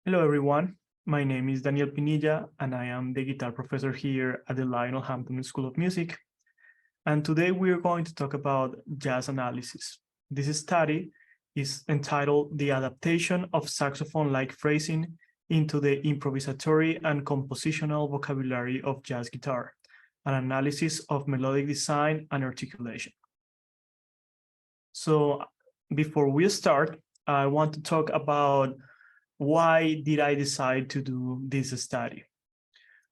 Hello, everyone. My name is Daniel Pinilla, and I am the guitar professor here at the Lionel Hampton School of Music. And today we're going to talk about jazz analysis. This study is entitled The Adaptation of Saxophone-like Phrasing into the Improvisatory and Compositional Vocabulary of Jazz Guitar, an analysis of melodic design and articulation. So before we start, I want to talk about why did I decide to do this study?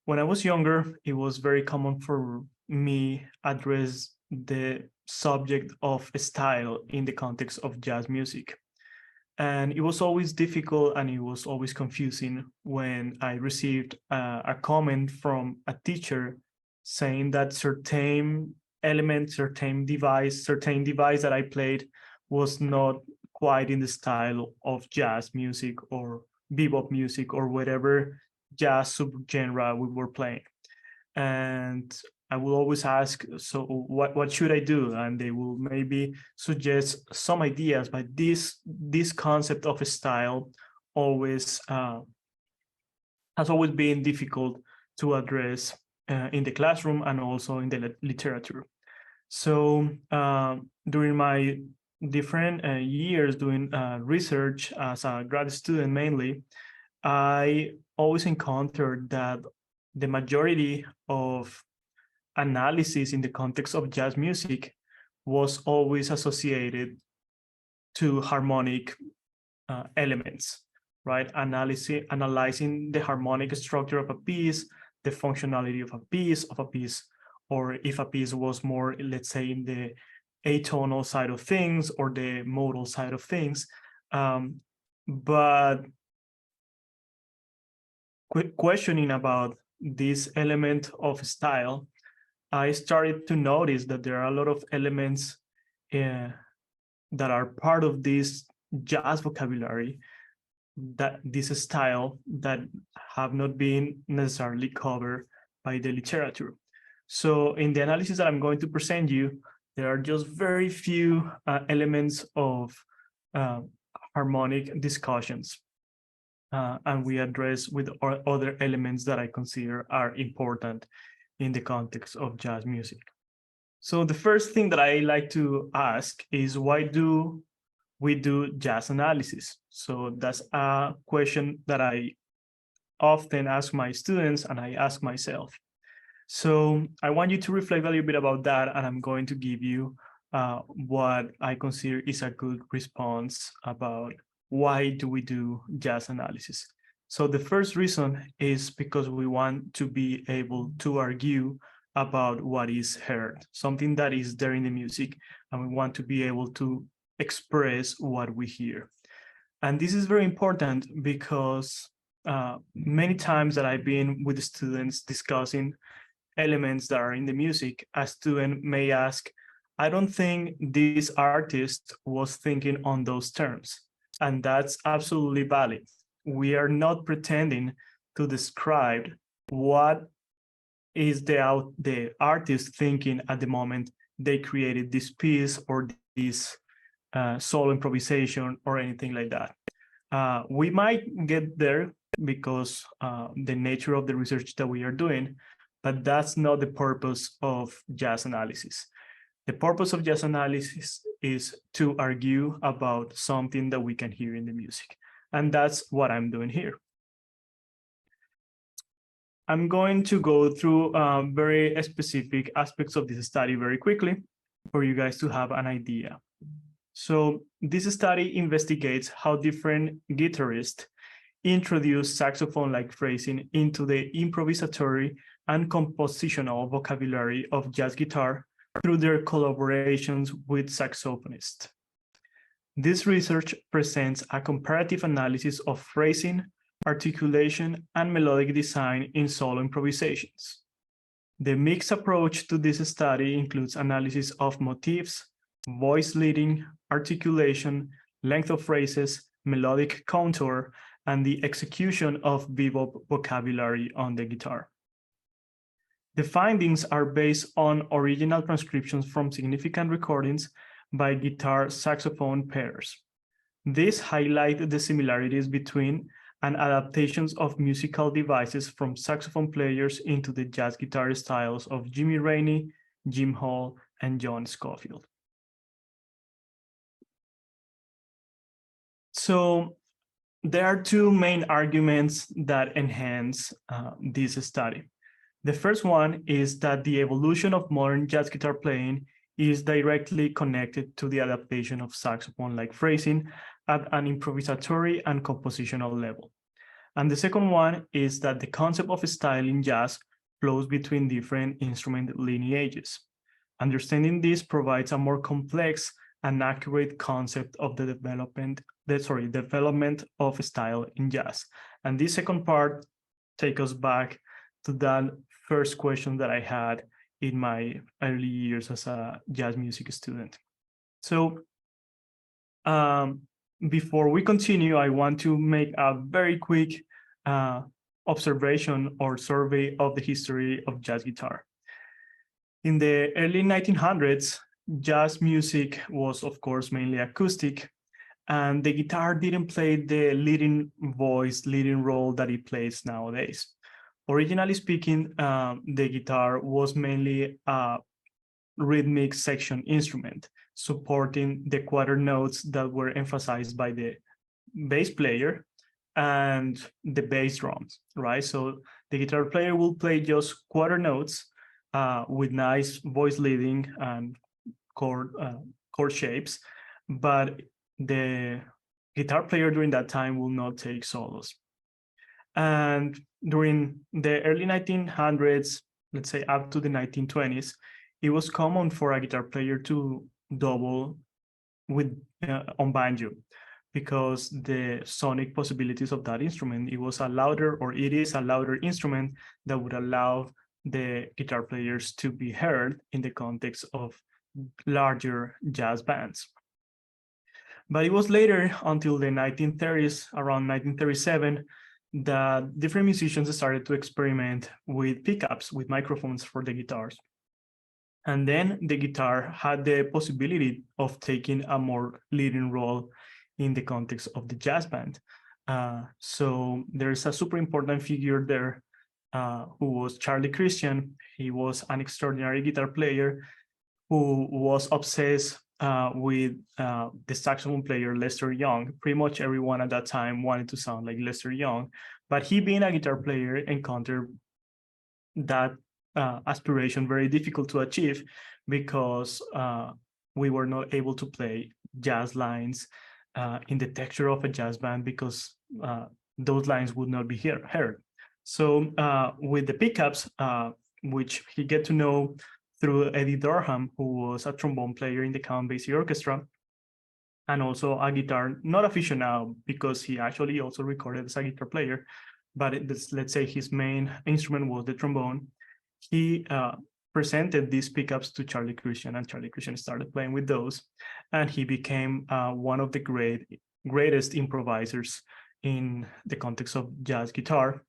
When I was younger, it was very common for me address the subject of style in the context of jazz music. And it was always difficult and it was always confusing when I received a comment from a teacher saying that certain element, certain device that I played was not quite in the style of jazz music or bebop music or whatever jazz subgenre we were playing. And I will always ask, so what should I do? And they will maybe suggest some ideas, but this concept of a style always has always been difficult to address in the classroom and also in the literature. So during my different years doing research as a grad student mainly, I always encountered that the majority of analysis in the context of jazz music was always associated to harmonic elements, right? Analyzing the harmonic structure of a piece, the functionality of a piece, or if a piece was more, let's say, in the atonal side of things or the modal side of things. But questioning about this element of style, I started to notice that there are a lot of elements that are part of this jazz vocabulary, that this style that have not been necessarily covered by the literature. So in the analysis that I'm going to present you, there are just very few elements of harmonic discussions. And we address with other elements that I consider are important in the context of jazz music. So the first thing that I like to ask is, why do we do jazz analysis? So that's a question that I often ask my students and I ask myself. So I want you to reflect a little bit about that, and I'm going to give you what I consider is a good response about why do we do jazz analysis. So the first reason is because we want to be able to argue about what is heard, something that is there in the music, and we want to be able to express what we hear. And this is very important because many times that I've been with the students discussing elements that are in the music, a student may ask, I don't think this artist was thinking on those terms. And that's absolutely valid. We are not pretending to describe what is the artist thinking at the moment they created this piece or this solo improvisation or anything like that. We might get there because the nature of the research that we are doing, but that's not the purpose of jazz analysis. The purpose of jazz analysis is to argue about something that we can hear in the music. And that's what I'm doing here. I'm going to go through very specific aspects of this study very quickly for you guys to have an idea. So this study investigates how different guitarists introduce saxophone-like phrasing into the improvisatory and compositional vocabulary of jazz guitar through their collaborations with saxophonists. This research presents a comparative analysis of phrasing, articulation, and melodic design in solo improvisations. The mixed approach to this study includes analysis of motifs, voice leading, articulation, length of phrases, melodic contour, and the execution of bebop vocabulary on the guitar. The findings are based on original transcriptions from significant recordings by guitar-saxophone pairs. These highlight the similarities between and adaptations of musical devices from saxophone players into the jazz guitar styles of Jimmy Rainey, Jim Hall, and John Scofield. So there are two main arguments that enhance this study. The first one is that the evolution of modern jazz guitar playing is directly connected to the adaptation of saxophone-like phrasing at an improvisatory and compositional level. And the second one is that the concept of style in jazz flows between different instrument lineages. Understanding this provides a more complex and accurate concept of the development of style in jazz. And this second part takes us back to that first question that I had in my early years as a jazz music student. So before we continue, I want to make a very quick observation or survey of the history of jazz guitar. In the early 1900s, jazz music was, of course, mainly acoustic, and the guitar didn't play the leading role that it plays nowadays. Originally speaking, the guitar was mainly a rhythmic section instrument, supporting the quarter notes that were emphasized by the bass player and the bass drums, right? So the guitar player will play just quarter notes with nice voice leading and chord shapes, but the guitar player during that time will not take solos. And during the early 1900s, let's say up to the 1920s, it was common for a guitar player to double with on banjo, because the sonic possibilities of that instrument, it is a louder instrument that would allow the guitar players to be heard in the context of larger jazz bands. But it was later, until the 1930s, around 1937, that different musicians started to experiment with pickups, with microphones for the guitars. And then the guitar had the possibility of taking a more leading role in the context of the jazz band. So there's a super important figure there who was Charlie Christian. He was an extraordinary guitar player who was obsessed with the saxophone player Lester Young. Pretty much everyone at that time wanted to sound like Lester Young, but he, being a guitar player, encountered that aspiration very difficult to achieve, because we were not able to play jazz lines in the texture of a jazz band, because those lines would not be heard. So with the pickups, which he get to know through Eddie Durham, who was a trombone player in the Count Basie Orchestra, and also a guitar, not aficionado, because he actually also recorded as a guitar player, but let's say his main instrument was the trombone. He presented these pickups to Charlie Christian, and Charlie Christian started playing with those, and he became one of the greatest improvisers in the context of jazz guitar.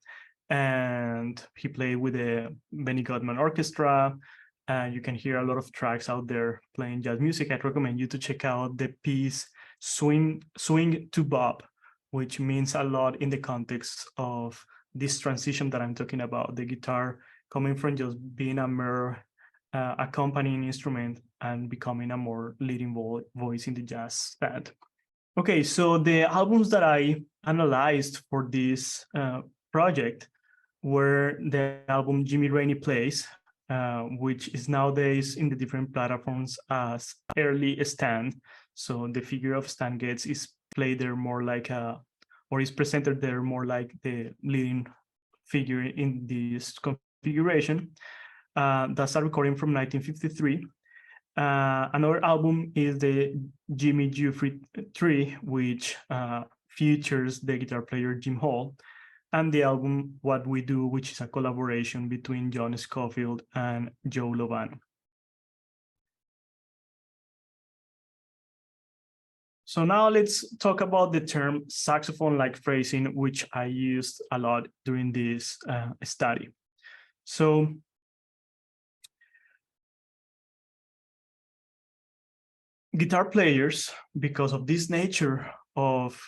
And he played with the Benny Goodman Orchestra. You can hear a lot of tracks out there playing jazz music. I'd recommend you to check out the piece Swing to Bop, which means a lot in the context of this transition that I'm talking about, the guitar coming from just being a mere accompanying instrument and becoming a more leading voice in the jazz band. Okay, so the albums that I analyzed for this project were the album Jimmy Rainey Plays, which is nowadays in the different platforms as early Stan. So the figure of Stan Getz is played there more like or is presented there more like the leading figure in this configuration. That's a recording from 1953. Another album is the Jimmy Giuffre 3, which features the guitar player Jim Hall, and the album What We Do, which is a collaboration between John Scofield and Joe Lovano. So now let's talk about the term saxophone-like phrasing, which I used a lot during this study. So guitar players, because of this nature of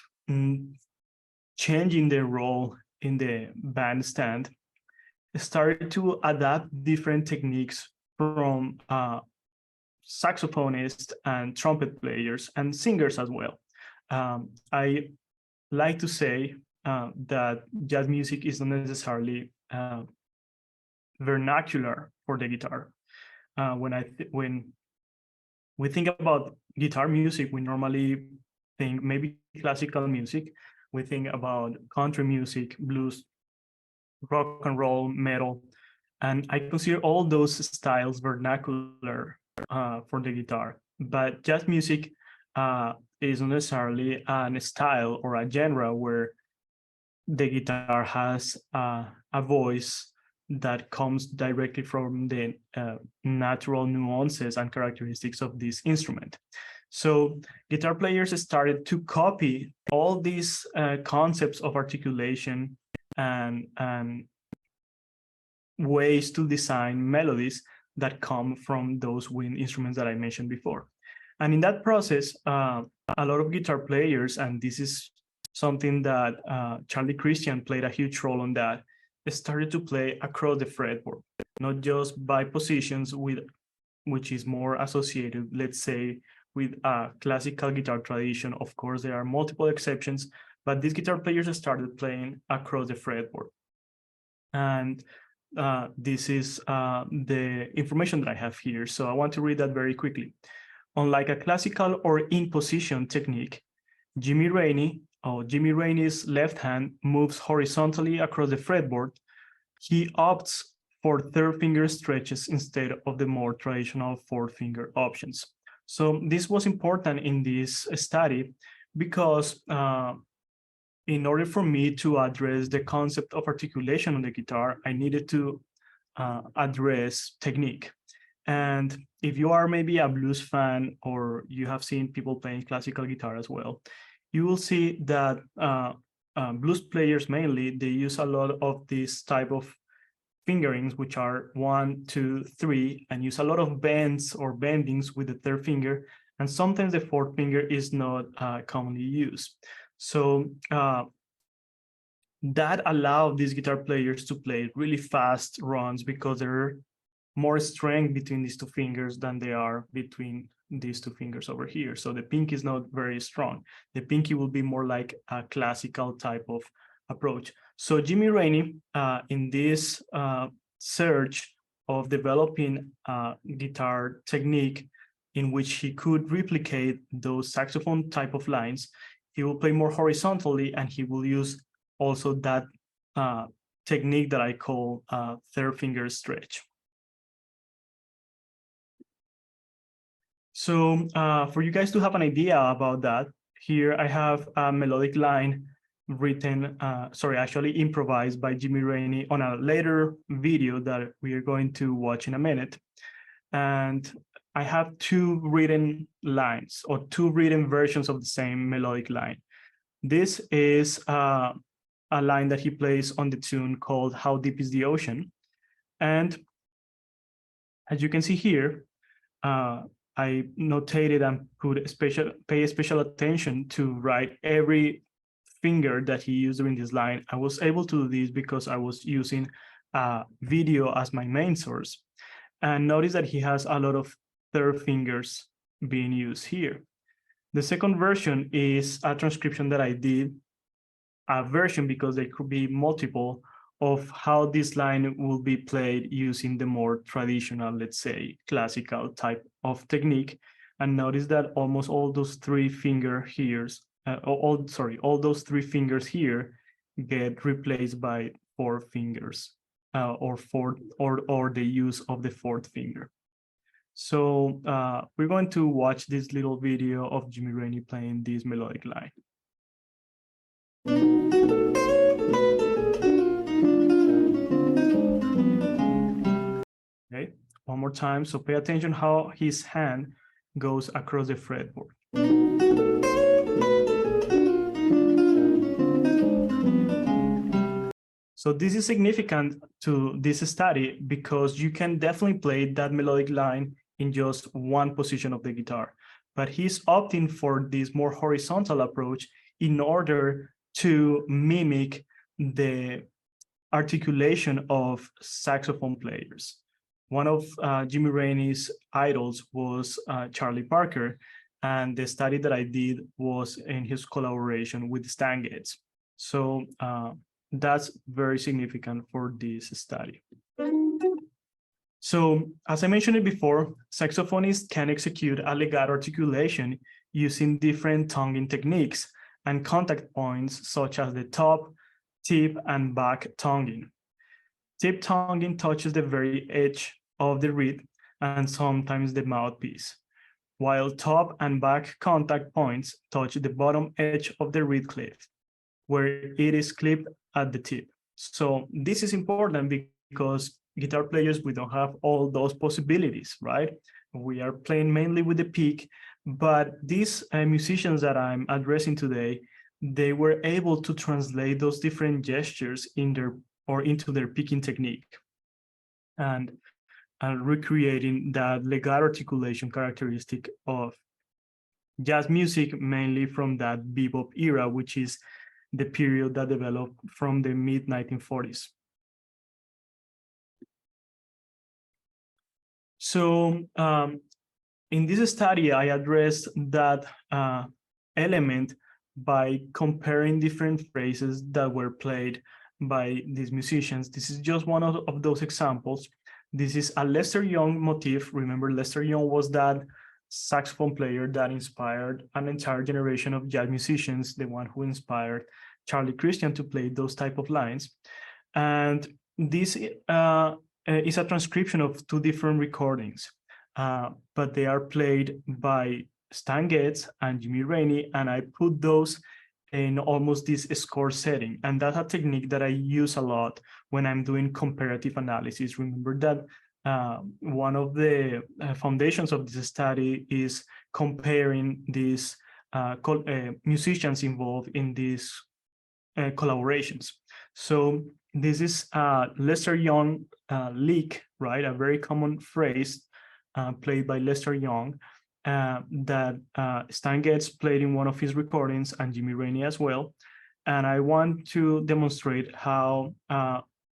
changing their role in the bandstand, started to adapt different techniques from saxophonists and trumpet players and singers as well. I like to say that jazz music is not necessarily vernacular for the guitar. When we think about guitar music, we normally think maybe classical music. We think about country music, blues, rock and roll, metal, and I consider all those styles vernacular for the guitar. But jazz music is not necessarily a style or a genre where the guitar has a voice that comes directly from the natural nuances and characteristics of this instrument. So guitar players started to copy all these concepts of articulation and ways to design melodies that come from those wind instruments that I mentioned before. And in that process, a lot of guitar players, and this is something that Charlie Christian played a huge role on that, started to play across the fretboard, not just by positions which is more associated, let's say, with a classical guitar tradition. Of course, there are multiple exceptions, but these guitar players started playing across the fretboard. And this is the information that I have here. So I want to read that very quickly. Unlike a classical or in position technique, Jimmy Rainey's left hand moves horizontally across the fretboard. He opts for third finger stretches instead of the more traditional fourth finger options. So this was important in this study because in order for me to address the concept of articulation on the guitar, I needed to address technique. And if you are maybe a blues fan or you have seen people playing classical guitar as well, you will see that blues players mainly, they use a lot of this type of fingerings, which are 1, 2, 3, and use a lot of bends or bendings with the third finger. And sometimes the fourth finger is not commonly used. So that allowed these guitar players to play really fast runs because there are more strength between these two fingers than they are between these two fingers over here. So the pinky is not very strong. The pinky will be more like a classical type of approach. So Jimmy Rainey, in this search of developing a guitar technique in which he could replicate those saxophone type of lines, he will play more horizontally, and he will use also that technique that I call third finger stretch. So for you guys to have an idea about that, here I have a melodic line written, actually improvised by Jimmy Rainey on a later video that we are going to watch in a minute. And I have two written lines or two written versions of the same melodic line. This is a line that he plays on the tune called How Deep is the Ocean. And as you can see here, I notated and pay special attention to write every finger that he used during this line. I was able to do this because I was using a video as my main source. And notice that he has a lot of third fingers being used here. The second version is a transcription that I did, a version because there could be multiple, of how this line will be played using the more traditional, let's say, classical type of technique. And notice that almost all those three fingers here, all those three fingers here get replaced by four fingers or the use of the fourth finger. So we're going to watch this little video of Jimmy Rainey playing this melodic line. Okay, one more time. So pay attention how his hand goes across the fretboard. So this is significant to this study because you can definitely play that melodic line in just one position of the guitar, but he's opting for this more horizontal approach in order to mimic the articulation of saxophone players. One of Jimmy Rainey's idols was Charlie Parker, and the study that I did was in his collaboration with Stan Getz. So that's very significant for this study. So as I mentioned it before, saxophonists can execute a legato articulation using different tonguing techniques and contact points such as the top, tip, and back tonguing. Tip tonguing touches the very edge of the reed and sometimes the mouthpiece, while top and back contact points touch the bottom edge of the reed cleft, where it is clipped at the tip. So this is important because guitar players, we don't have all those possibilities, right? We are playing mainly with the pick, but these musicians that I'm addressing today, they were able to translate those different gestures into their picking technique and recreating that legato articulation characteristic of jazz music, mainly from that bebop era, which is the period that developed from the mid-1940s. So in this study, I addressed that element by comparing different phrases that were played by these musicians. This is just one of those examples. This is a Lester Young motif. Remember, Lester Young was that saxophone player that inspired an entire generation of jazz musicians, the one who inspired Charlie Christian to play those type of lines. And this is a transcription of two different recordings, but they are played by Stan Getz and Jimmy Rainey, and I put those in almost this score setting. And that's a technique that I use a lot when I'm doing comparative analysis. Remember that one of the foundations of this study is comparing these musicians involved in these collaborations. So this is Lester Young lick, right? A very common phrase played by Lester Young that Stan Getz played in one of his recordings and Jimmy Rainey as well. And I want to demonstrate how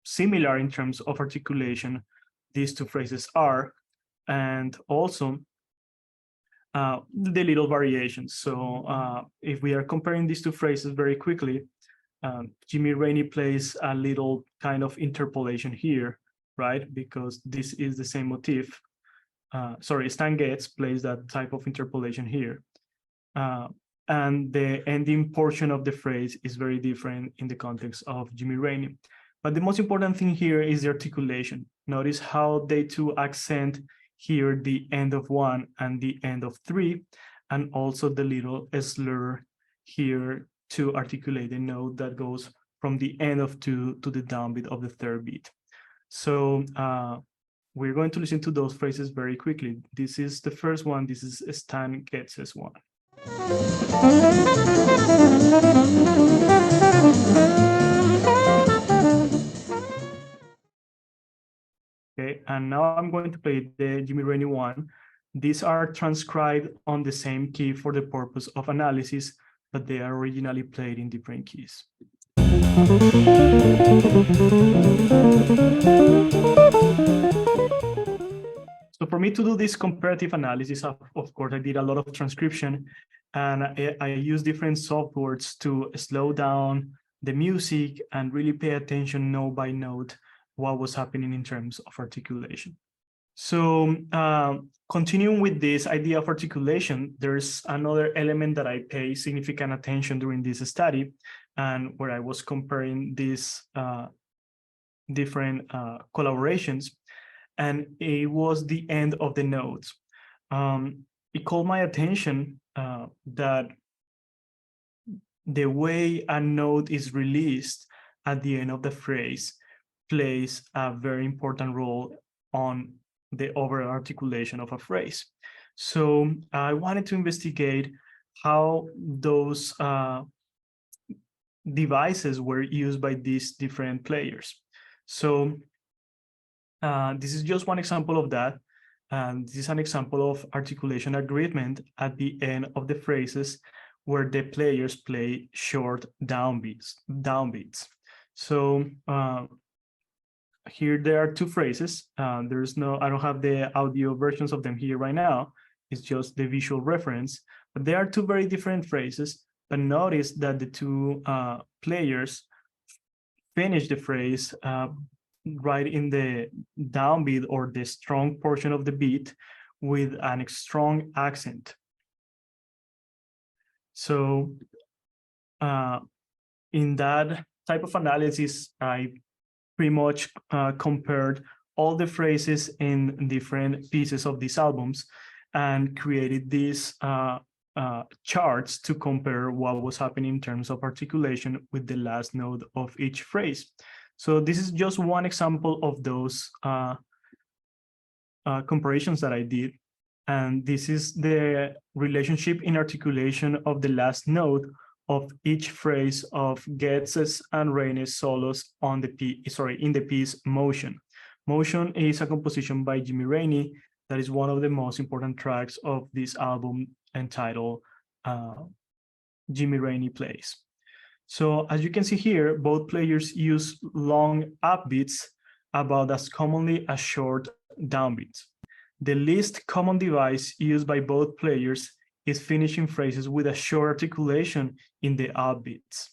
similar in terms of articulation these two phrases are, and also the little variations. So if we are comparing these two phrases very quickly, Jimmy Rainey plays a little kind of interpolation here, right? Because this is the same motif. Sorry, Stan Getz plays that type of interpolation here. And the ending portion of the phrase is very different in the context of Jimmy Rainey. But the most important thing here is the articulation. Notice how they two accent here the end of one and the end of three, and also the little slur here to articulate the note that goes from the end of two to the downbeat of the third beat. So we're going to listen to those phrases very quickly. This is the first one. This is Stan Getz's one. Okay, and now I'm going to play the Jimmy Rainey one. These are transcribed on the same key for the purpose of analysis, but they are originally played in different keys. So for me to do this comparative analysis, of course, I did a lot of transcription, and I used different softwares to slow down the music and really pay attention note by note what was happening in terms of articulation. So continuing with this idea of articulation, there's another element that I pay significant attention during this study, and where I was comparing these different collaborations, and it was the end of the notes. It called my attention that the way a note is released at the end of the phrase plays a very important role on the overall articulation of a phrase. So I wanted to investigate how those devices were used by these different players. So this is just one example of that. And this is an example of articulation agreement at the end of the phrases, where the players play short downbeats. So here there are two phrases. I don't have the audio versions of them here right now. It's just the visual reference, but they are two very different phrases. But notice that the two players finish the phrase right in the downbeat or the strong portion of the beat with a strong accent. So in that type of analysis, I pretty much compared all the phrases in different pieces of these albums and created these charts to compare what was happening in terms of articulation with the last note of each phrase. So this is just one example of those comparisons that I did. And this is the relationship in articulation of the last note of each phrase of Goetz's and Reine's solos on the in the piece Motion. Motion is a composition by Jimmy Rainey that is one of the most important tracks of this album entitled Jimmy Rainey Plays. So as you can see here, both players use long upbeats about as commonly as short downbeats. The least common device used by both players is finishing phrases with a short articulation in the upbeats.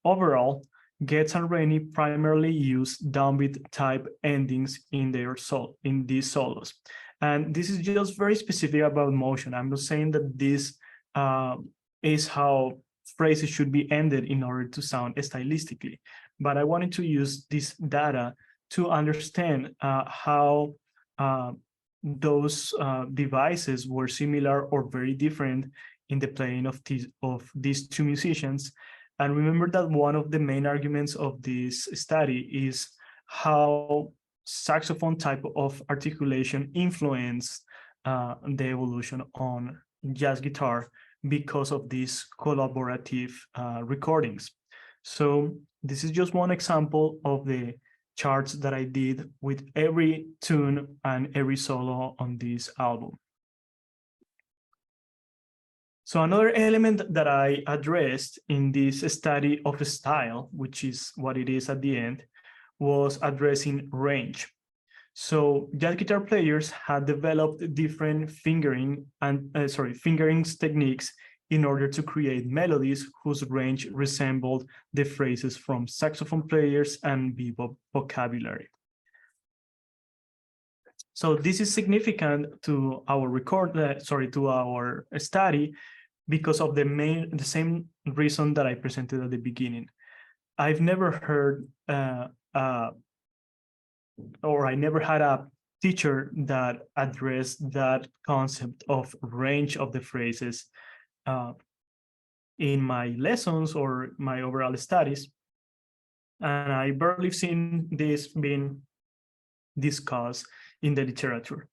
Overall, Goetz and Rainey primarily use downbeat type endings in these solos. And this is just very specific about Motion. I'm not saying that this is how phrases should be ended in order to sound stylistically, but I wanted to use this data to understand how those devices were similar or very different in the playing of these two musicians. And remember that one of the main arguments of this study is how saxophone type of articulation influenced the evolution on jazz guitar because of these collaborative recordings. So this is just one example of the charts that I did with every tune and every solo on this album. So another element that I addressed in this study of style, which is what it is at the end, was addressing range. So jazz guitar players had developed different fingerings techniques in order to create melodies whose range resembled the phrases from saxophone players and bebop vocabulary. So this is significant to our to our study because of the same reason that I presented at the beginning. I've never heard or I never had a teacher that addressed that concept of range of the phrases in my lessons or my overall studies. And I barely seen this being discussed in the literature.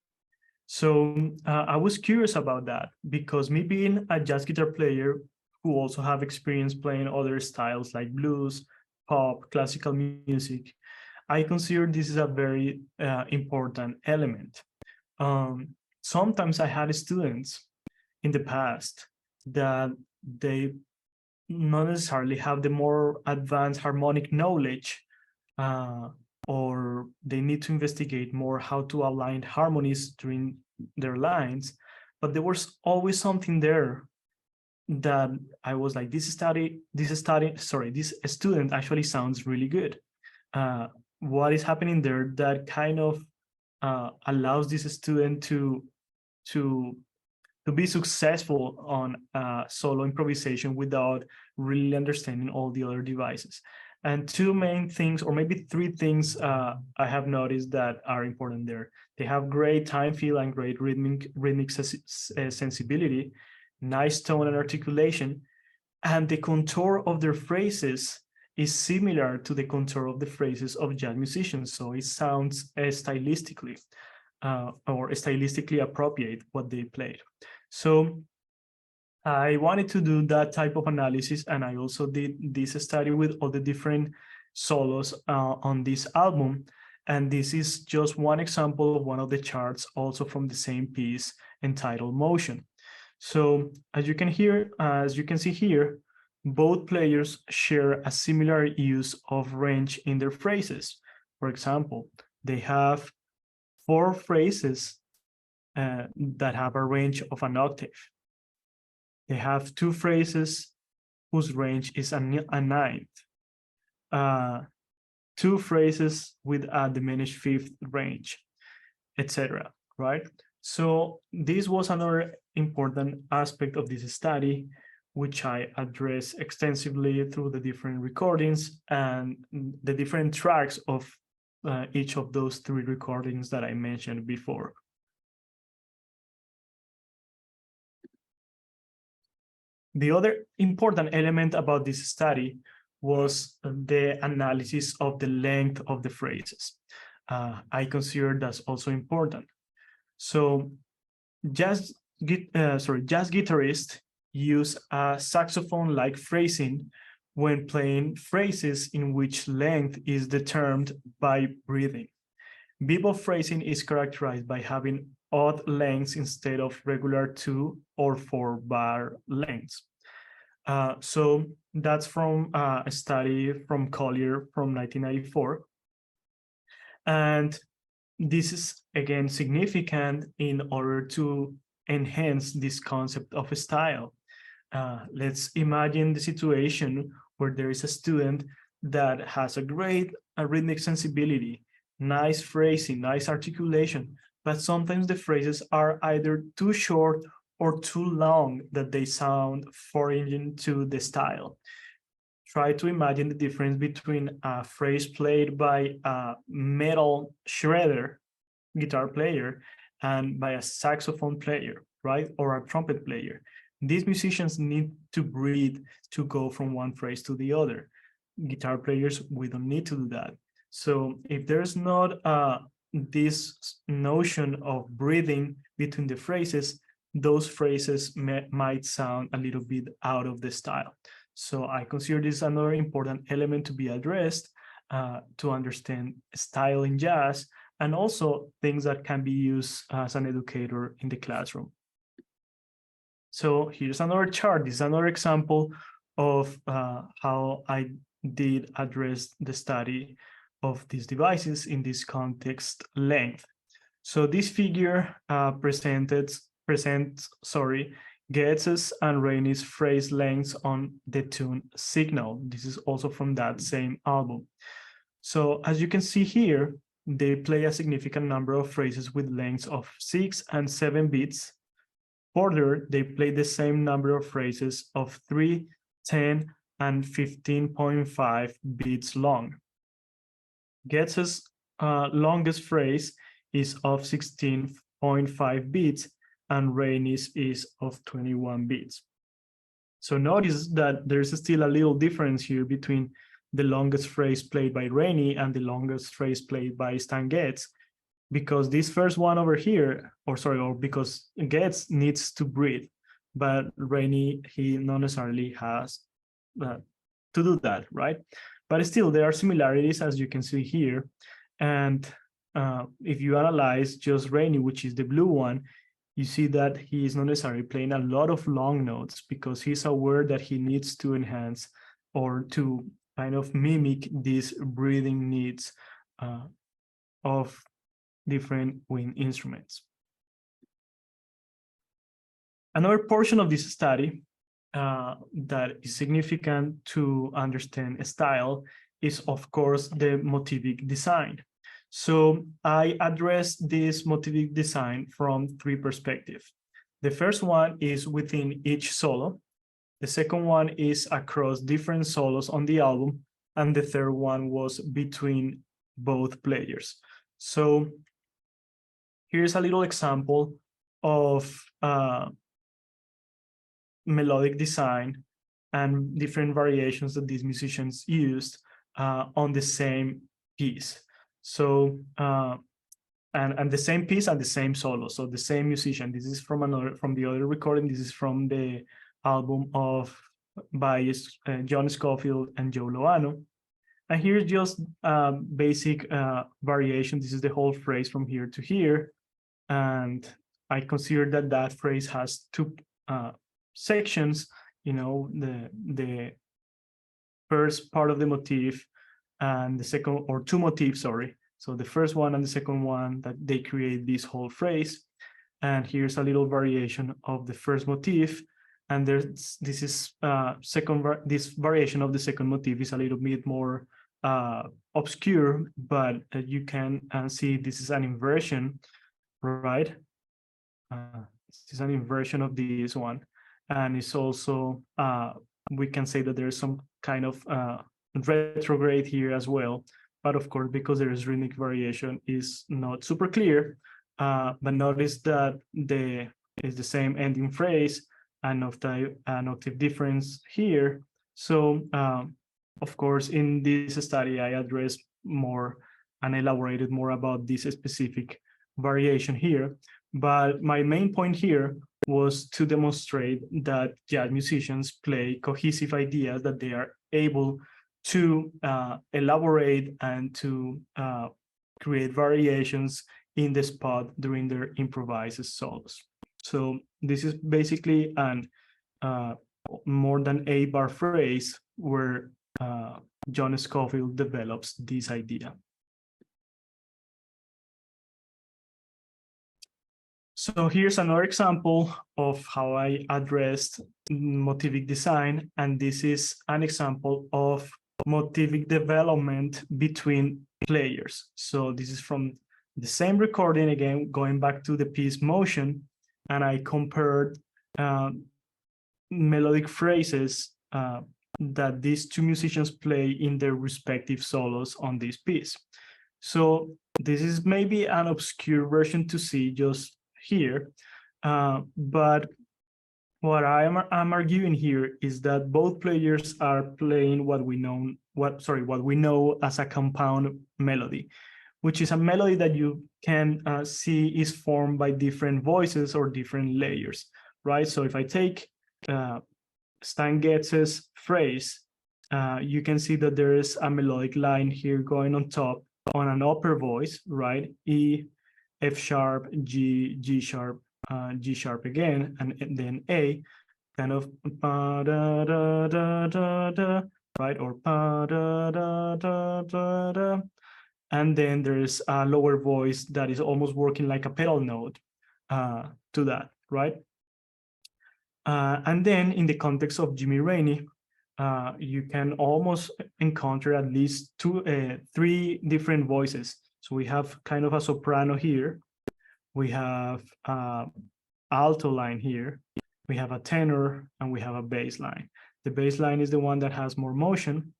So I was curious about that because me being a jazz guitar player who also have experience playing other styles like blues, pop, classical music, I consider this is a very important element. Sometimes I had students in the past that they not necessarily have the more advanced harmonic knowledge or they need to investigate more how to align harmonies during their lines, but there was always something there that I was like, this student actually sounds really good. What is happening there that kind of allows this student to be successful on solo improvisation without really understanding all the other devices? And two main things, or maybe three things I have noticed that are important there. They have great time feel and great rhythmic sensibility, nice tone and articulation, and the contour of their phrases is similar to the contour of the phrases of jazz musicians. So it sounds stylistically or stylistically appropriate what they played. So I wanted to do that type of analysis, and I also did this study with all the different solos on this album. And this is just one example of one of the charts also from the same piece entitled Motion. So as you can see here, both players share a similar use of range in their phrases. For example, they have 4 phrases that have a range of an octave. They have 2 phrases whose range is a ninth. 2 phrases with a diminished fifth range, etc. Right? So this was another important aspect of this study, which I addressed extensively through the different recordings and the different tracks of each of those 3 recordings that I mentioned before. The other important element about this study was the analysis of the length of the phrases. I consider that's also important. So jazz guitarists use a saxophone-like phrasing when playing phrases in which length is determined by breathing. Bebop phrasing is characterized by having odd lengths instead of regular 2 or 4 bar lengths. So that's from a study from Collier from 1994. And this is, again, significant in order to enhance this concept of style. Let's imagine the situation where there is a student that has a great rhythmic sensibility, nice phrasing, nice articulation, but sometimes the phrases are either too short or too long that they sound foreign to the style. Try to imagine the difference between a phrase played by a metal shredder guitar player and by a saxophone player, right? Or a trumpet player. These musicians need to breathe to go from one phrase to the other. Guitar players, we don't need to do that. So if there's not this notion of breathing between the phrases, those phrases might sound a little bit out of the style. So I consider this another important element to be addressed to understand style in jazz, and also things that can be used as an educator in the classroom. So here's another chart. This is another example of how I did address the study of these devices in this context length. So this figure presents Goetz's and Rainey's phrase lengths on the tune Signal. This is also from that same album. So as you can see here, they play a significant number of phrases with lengths of 6 and 7 beats. Further, they play the same number of phrases of 3, 10, and 15.5 beats long. Goetz's longest phrase is of 16.5 beats, and Rainey's is of 21 beats. So notice that there's still a little difference here between the longest phrase played by Rainey and the longest phrase played by Stan Getz, because this first one over here, or because Getz needs to breathe, but Rainey, he not necessarily has to do that, right? But still, there are similarities, as you can see here. And if you analyze just Rainey, which is the blue one, you see that he is not necessarily playing a lot of long notes because he's aware that he needs to enhance or to kind of mimic these breathing needs of different wind instruments. Another portion of this study that is significant to understand style is, of course, the motivic design. So I address this motivic design from 3 perspectives. The first one is within each solo. The second one is across different solos on the album. And the third one was between both players. So here's a little example of melodic design and different variations that these musicians used on the same piece. So and the same piece and the same solo. So the same musician. This is from the other recording. This is from the album by John Scofield and Joe Loano. And here's just basic variation. This is the whole phrase from here to here. And I consider that that phrase has sections, the first part of the motif and the second, or two motifs, sorry. So the first one and the second one, that they create this whole phrase. And here's a little variation of the first motif. And this variation of the second motif is a little bit more obscure, but you can see this is an inversion, right? This is an inversion of this one. And it's also, we can say that there's some kind of retrograde here as well. But of course, because there is rhythmic variation, is not super clear. But notice that is the same ending phrase, an octave difference here. So of course, in this study, I addressed more and elaborated more about this specific variation here. But my main point here was to demonstrate that jazz musicians play cohesive ideas, that they are able to elaborate and to create variations in the spot during their improvised solos. So this is basically an more than 8-bar phrase where John Scofield develops this idea. So here's another example of how I addressed motivic design, and this is an example of motivic development between players. So this is from the same recording, again, going back to the piece Motion, and I compared melodic phrases that these two musicians play in their respective solos on this piece. So this is maybe an obscure version to see just here, but what I'm arguing here is that both players are playing what we know as a compound melody, which is a melody that you can see is formed by different voices or different layers, right? So if I take Stan Getz's phrase, you can see that there is a melodic line here going on top on an upper voice, right? E, F sharp, G, G sharp, G sharp again, and then A, kind of pa da da da da da, right? Or pa da da da da da. And then there's a lower voice that is almost working like a pedal note to that, right? And then in the context of Jimmy Rainey, you can almost encounter at least three different voices. So we have kind of a soprano here, we have alto line here, we have a tenor, and we have a bass line. The bass line is the one that has more motion,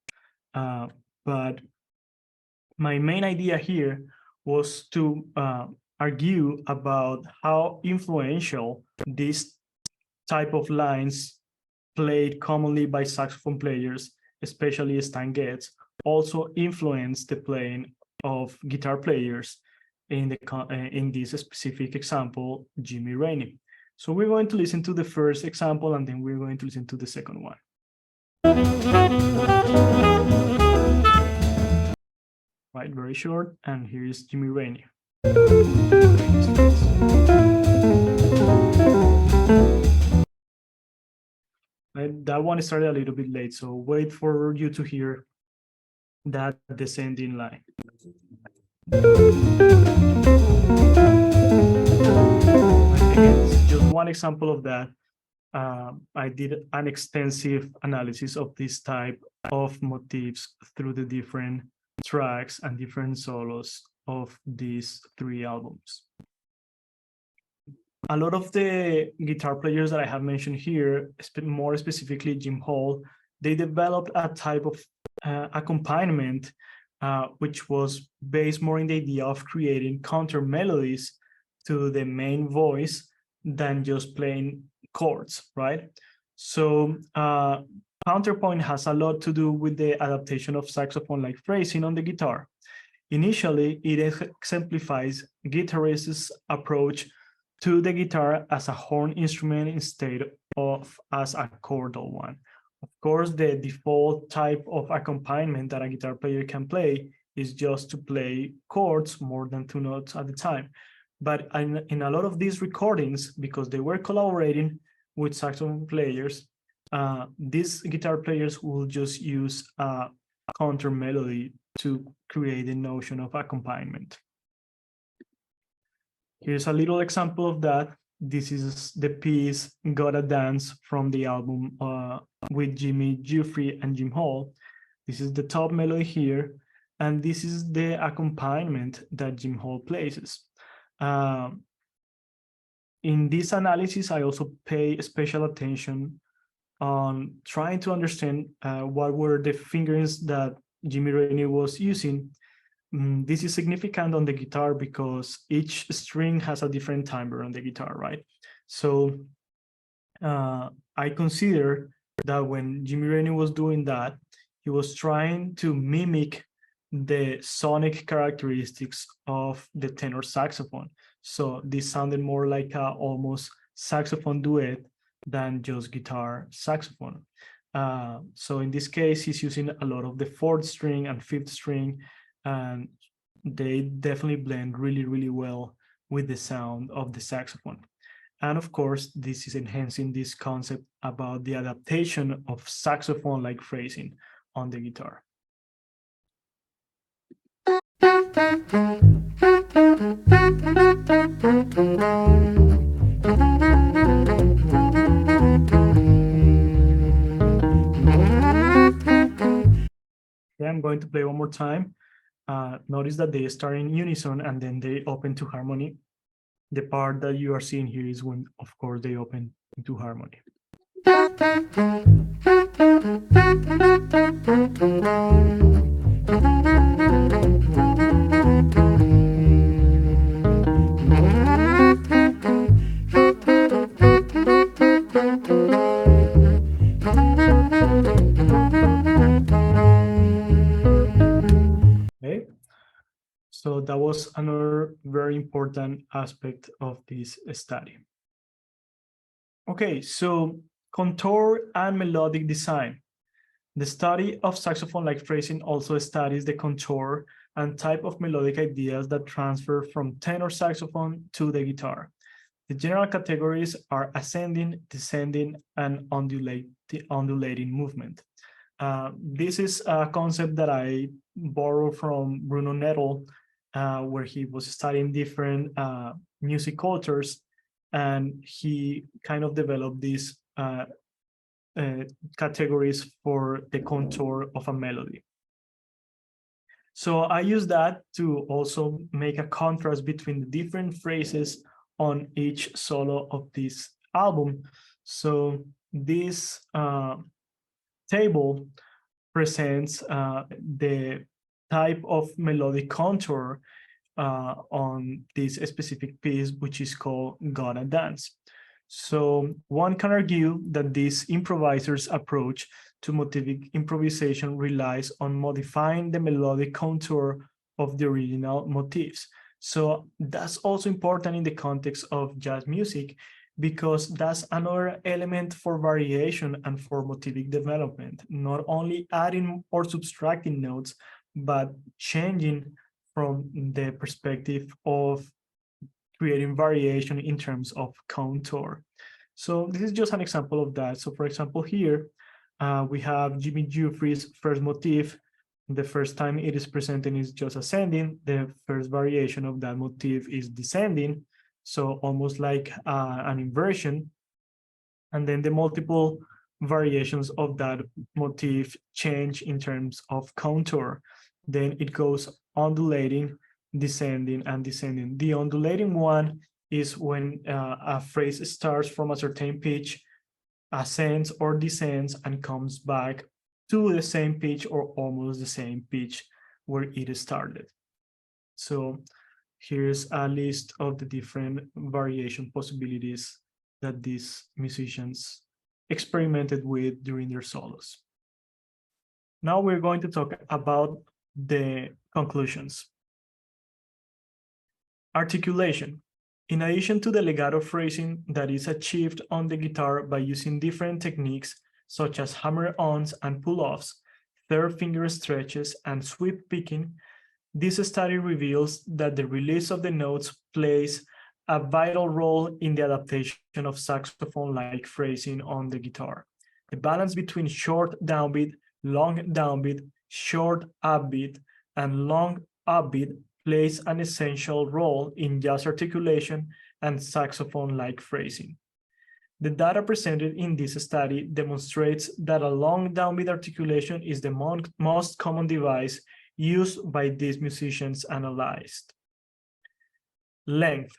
but my main idea here was to argue about how influential this type of lines played commonly by saxophone players, especially Stan Getz, also influenced the playing of guitar players in this specific example, Jimmy Rainey. So we're going to listen to the first example, and then we're going to listen to the second one. Right, very short, and here is Jimmy Rainey. Right, that one started a little bit late, so wait for you to hear that descending line. Again, just one example of that. I did an extensive analysis of this type of motifs through the different tracks and different solos of these three albums. A lot of the guitar players that I have mentioned here, more specifically Jim Hall, they developed a type of accompaniment which was based more in the idea of creating counter melodies to the main voice than just playing chords, right? So counterpoint has a lot to do with the adaptation of saxophone-like phrasing on the guitar. Initially, it exemplifies guitarists' approach to the guitar as a horn instrument instead of as a chordal one. Of course, the default type of accompaniment that a guitar player can play is just to play chords more than 2 notes at a time. But in a lot of these recordings, because they were collaborating, with saxophone players, these guitar players will just use a counter melody to create the notion of accompaniment. Here's a little example of that. This is the piece Gotta Dance from the album with Jimmy Giuffre and Jim Hall. This is the top melody here, and this is the accompaniment that Jim Hall places. In this analysis, I also pay special attention on trying to understand what were the fingerings that Jimmy Rainey was using. This is significant on the guitar because each string has a different timbre on the guitar, right? So I consider that when Jimmy Rainey was doing that, he was trying to mimic the sonic characteristics of the tenor saxophone. So this sounded more like a almost saxophone duet than just guitar saxophone. So in this case, he's using a lot of the fourth string and fifth string, and they definitely blend really, really well with the sound of the saxophone. And of course, this is enhancing this concept about the adaptation of saxophone-like phrasing on the guitar. Okay, I'm going to play one more time. Notice that they start in unison and then they open to harmony. The part that you are seeing here is when, of course, they open into harmony. Okay. So that was another very important aspect of this study. Okay, so contour and melodic design. The study of saxophone-like phrasing also studies the contour and type of melodic ideas that transfer from tenor saxophone to the guitar. The general categories are ascending, descending, and undulating movement. This is a concept that I borrowed from Bruno Nettel, where he was studying different music cultures, and he kind of developed these categories for the contour of a melody. So I use that to also make a contrast between the different phrases on each solo of this album. So this table presents the type of melodic contour on this specific piece, which is called Gotta Dance. So one can argue that this improviser's approach to motivic improvisation relies on modifying the melodic contour of the original motifs. So that's also important in the context of jazz music, because that's another element for variation and for motivic development, not only adding or subtracting notes, but changing from the perspective of creating variation in terms of contour. So this is just an example of that. So for example, here we have Jimmy Giuffre's first motif. The first time it is presented is just ascending. The first variation of that motif is descending. So almost like an inversion. And then the multiple variations of that motif change in terms of contour. Then it goes undulating, descending, and descending. The undulating one is when a phrase starts from a certain pitch, ascends or descends, and comes back to the same pitch or almost the same pitch where it started. So here's a list of the different variation possibilities that these musicians experimented with during their solos. Now we're going to talk about the conclusions. Articulation. In addition to the legato phrasing that is achieved on the guitar by using different techniques such as hammer-ons and pull-offs, third finger stretches, and sweep picking, this study reveals that the release of the notes plays a vital role in the adaptation of saxophone-like phrasing on the guitar. The balance between short downbeat, long downbeat, short upbeat, and long upbeat plays an essential role in jazz articulation and saxophone-like phrasing. The data presented in this study demonstrates that a long downbeat articulation is the most common device used by these musicians analyzed. Length.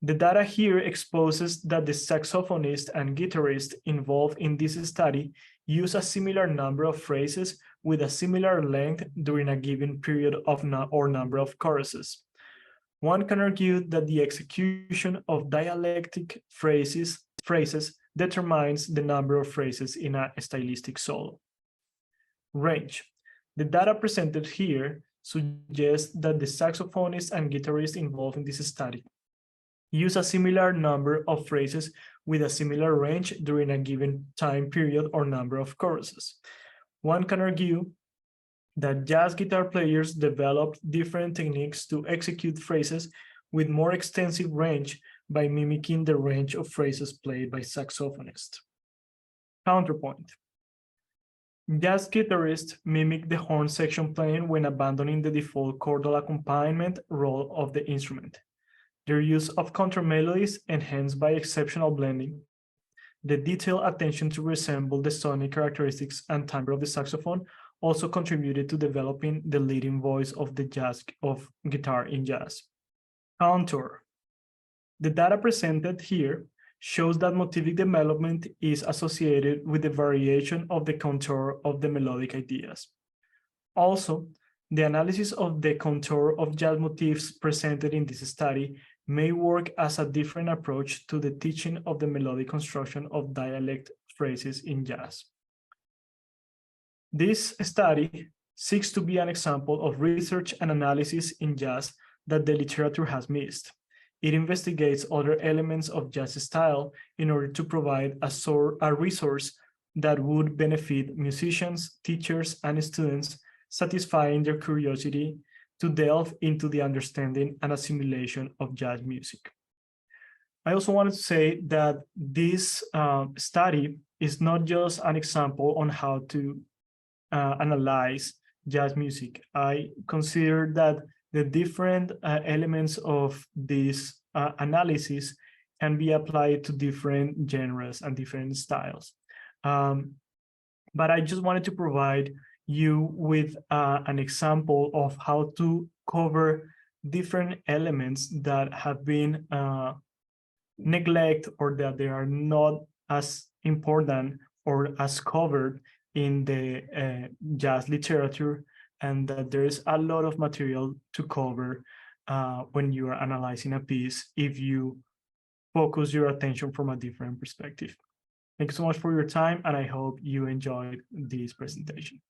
The data here exposes that the saxophonist and guitarist involved in this study use a similar number of phrases with a similar length during a given period of or number of choruses. One can argue that the execution of dialectic phrases determines the number of phrases in a stylistic solo. Range. The data presented here suggests that the saxophonist and guitarist involved in this study use a similar number of phrases with a similar range during a given time period or number of choruses. One can argue that jazz guitar players developed different techniques to execute phrases with more extensive range by mimicking the range of phrases played by saxophonists. Counterpoint. Jazz guitarists mimic the horn section playing when abandoning the default chordal accompaniment role of the instrument. Their use of counter melodies enhanced by exceptional blending, the detailed attention to resemble the sonic characteristics and timbre of the saxophone also contributed to developing the leading voice of the guitar in jazz. Contour. The data presented here shows that motivic development is associated with the variation of the contour of the melodic ideas. Also, the analysis of the contour of jazz motifs presented in this study may work as a different approach to the teaching of the melodic construction of dialect phrases in jazz. This study seeks to be an example of research and analysis in jazz that the literature has missed. It investigates other elements of jazz style in order to provide a resource that would benefit musicians, teachers, and students, satisfying their curiosity to delve into the understanding and assimilation of jazz music. I also wanted to say that this study is not just an example on how to analyze jazz music. I consider that the different elements of this analysis can be applied to different genres and different styles. But I just wanted to provide you with an example of how to cover different elements that have been neglected or that they are not as important or as covered in the jazz literature, and that there is a lot of material to cover when you are analyzing a piece if you focus your attention from a different perspective. Thank you so much for your time, and I hope you enjoyed this presentation.